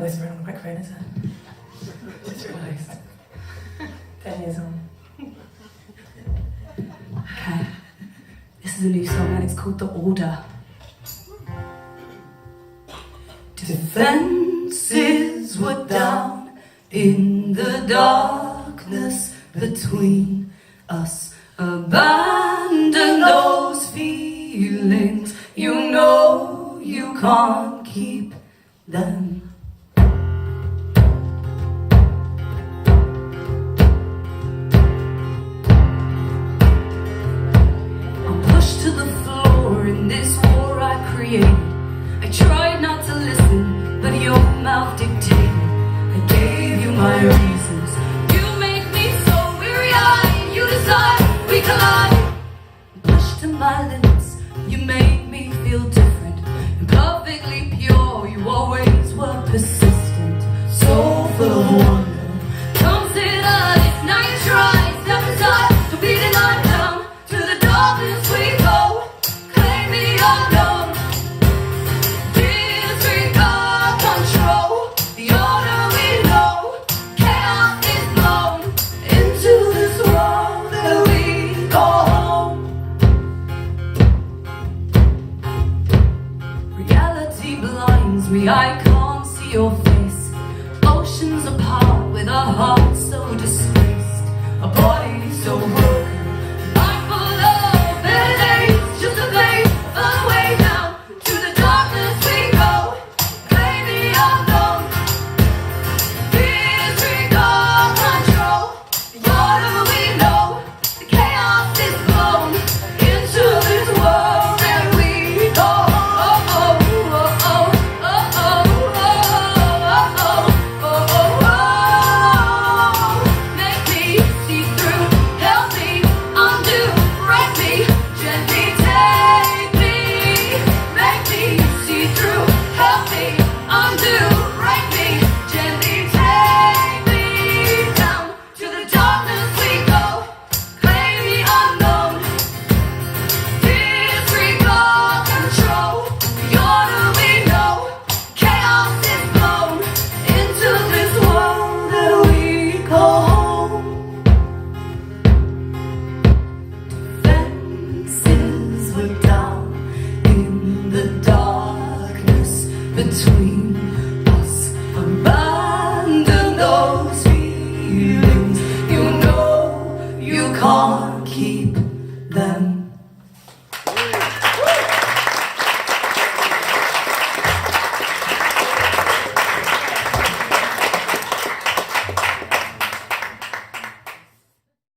whispering on the microphone, is it? Just realised. 10 years on. Okay. This is a new song and it's called The Order. Defenses were down in the darkness between us. Abandon those feelings. You know you can't keep them. I'm pushed to the floor in this war I created. I tried not to listen, but your mouth dictated. I gave you my reasons. You make me so weary-eyed. You decide we collide. Pushed to my limits. You made me feel different. Imperfectly pure. You always were persistent. So full of wonder. Consider this night try. Step aside. Don't be denied. Down to the darkness we go. Claim me unknown. Disregard control. The order we know. Chaos is blown into this world that we call home. Reality blinds me. I can't see your face.